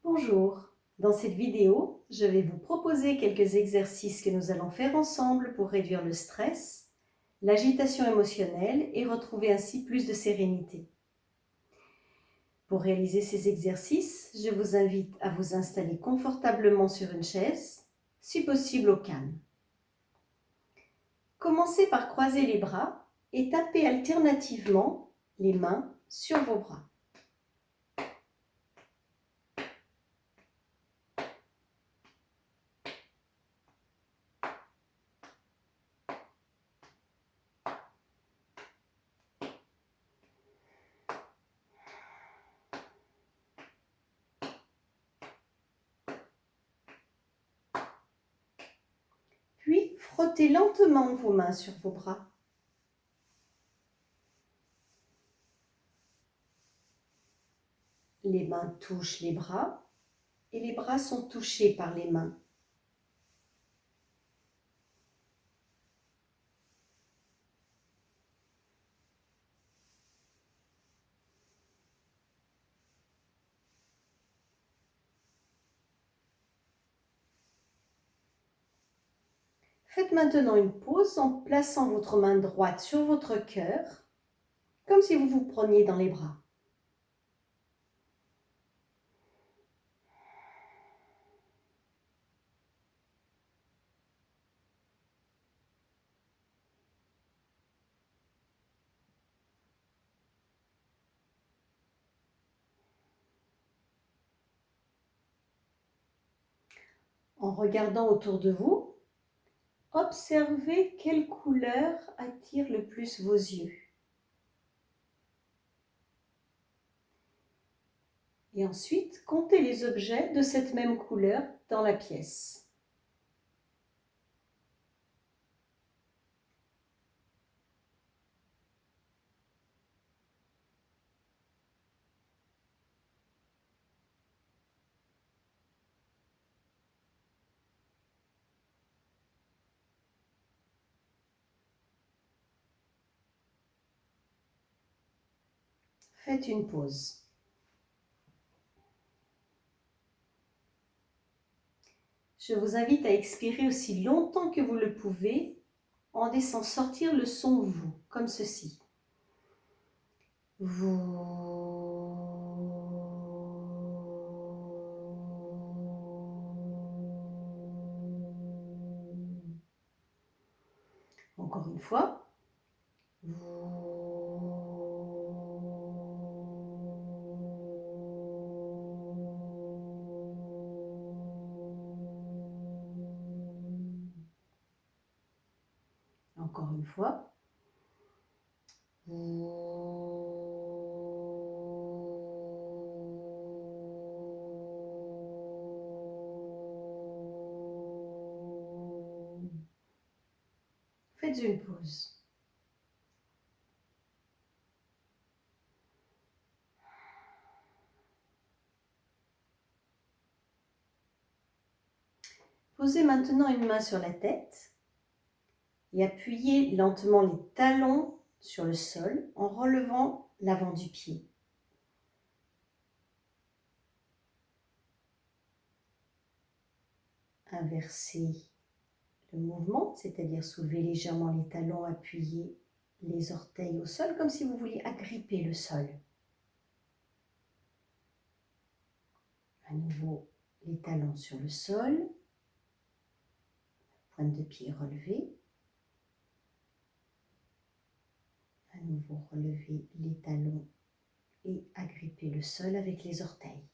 Bonjour, dans cette vidéo, je vais vous proposer quelques exercices que nous allons faire ensemble pour réduire le stress, l'agitation émotionnelle et retrouver ainsi plus de sérénité. Pour réaliser ces exercices, je vous invite à vous installer confortablement sur une chaise, si possible au calme. Commencez par croiser les bras et taper alternativement les mains sur vos bras. Puis, frottez lentement vos mains sur vos bras. Les mains touchent les bras et les bras sont touchés par les mains. Faites maintenant une pause en plaçant votre main droite sur votre cœur, comme si vous vous preniez dans les bras. En regardant autour de vous, observez quelle couleur attire le plus vos yeux. Et ensuite, comptez les objets de cette même couleur dans la pièce. Faites une pause. Je vous invite à expirer aussi longtemps que vous le pouvez en laissant sortir le son « vous », comme ceci. Encore une fois. Encore une fois. Faites une pause. Posez maintenant une main sur la tête et appuyez lentement les talons sur le sol en relevant l'avant du pied. Inversez le mouvement, c'est-à-dire soulevez légèrement les talons, appuyez les orteils au sol comme si vous vouliez agripper le sol. À nouveau, les talons sur le sol, pointe de pied relevée. À nouveau, relevez les talons et agrippez le sol avec les orteils.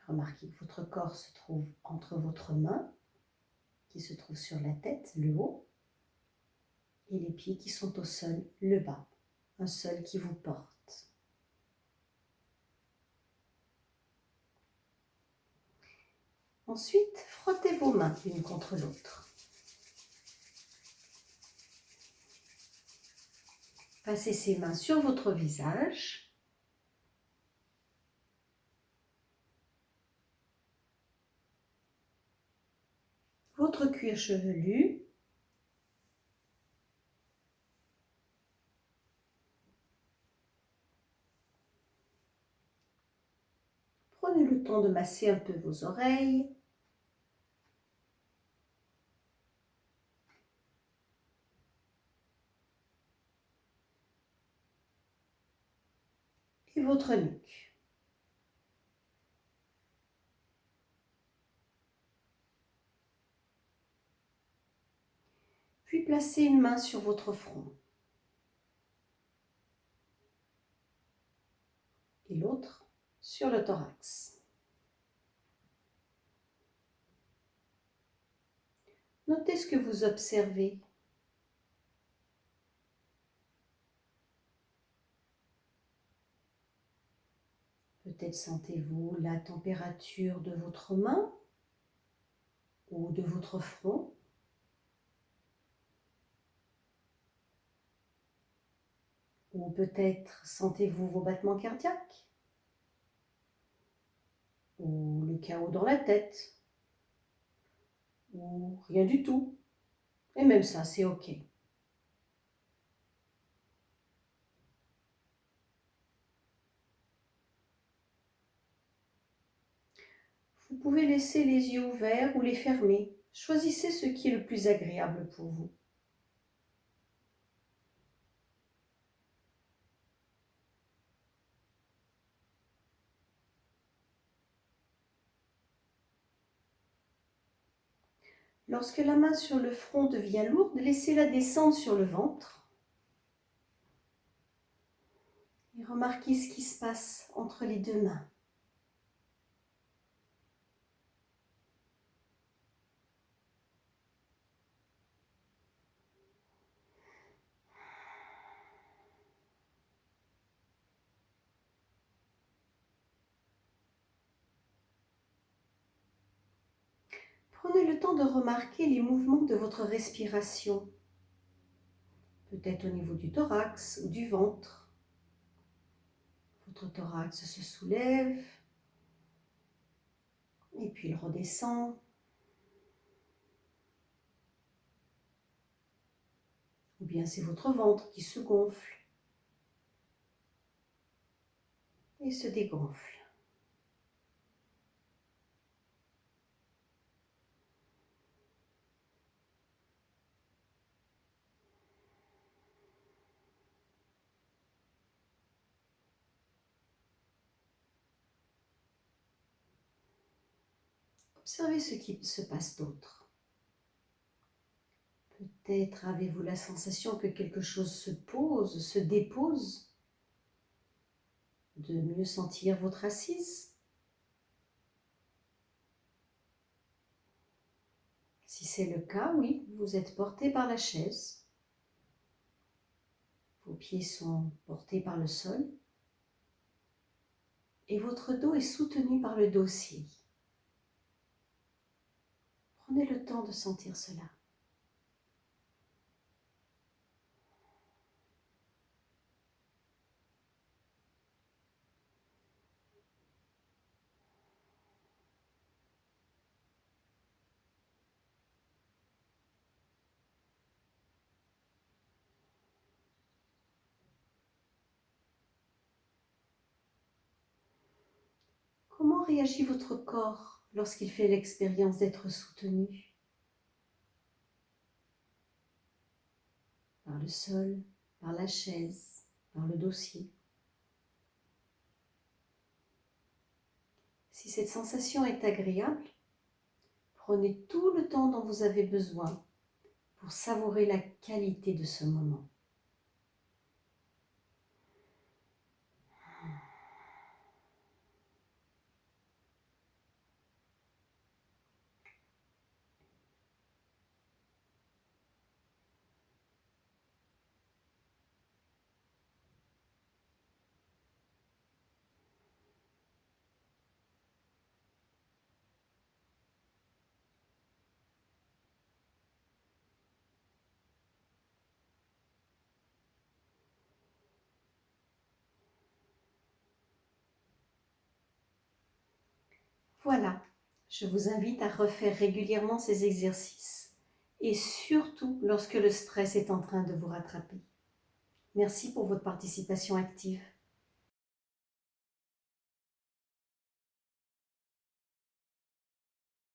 Remarquez que votre corps se trouve entre votre main, qui se trouve sur la tête, le haut, et les pieds qui sont au sol, le bas, un sol qui vous porte. Ensuite, frottez vos mains l'une contre l'autre. Passez ces mains sur votre visage. Votre cuir chevelu. Prenez le temps de masser un peu vos oreilles. Et votre nuque. Puis placez une main sur votre front et l'autre sur le thorax. Notez ce que vous observez. Peut-être sentez-vous la température de votre main ou de votre front. Ou peut-être sentez-vous vos battements cardiaques ou le chaos dans la tête ou rien du tout. Et même ça, c'est OK. Vous pouvez laisser les yeux ouverts ou les fermer. Choisissez ce qui est le plus agréable pour vous. Lorsque la main sur le front devient lourde, laissez-la descendre sur le ventre. Et remarquez ce qui se passe entre les deux mains. Prenez le temps de remarquer les mouvements de votre respiration, peut-être au niveau du thorax ou du ventre. Votre thorax se soulève et puis il redescend. Ou bien c'est votre ventre qui se gonfle et se dégonfle. Observez ce qui se passe d'autre. Peut-être avez-vous la sensation que quelque chose se pose, se dépose, de mieux sentir votre assise. Si c'est le cas, oui, vous êtes porté par la chaise. Vos pieds sont portés par le sol et votre dos est soutenu par le dossier. Prenez le temps de sentir cela. Comment réagit votre corps lorsqu'il fait l'expérience d'être soutenu par le sol, par la chaise, par le dossier? Si cette sensation est agréable, prenez tout le temps dont vous avez besoin pour savourer la qualité de ce moment. Voilà, je vous invite à refaire régulièrement ces exercices et surtout lorsque le stress est en train de vous rattraper. Merci pour votre participation active.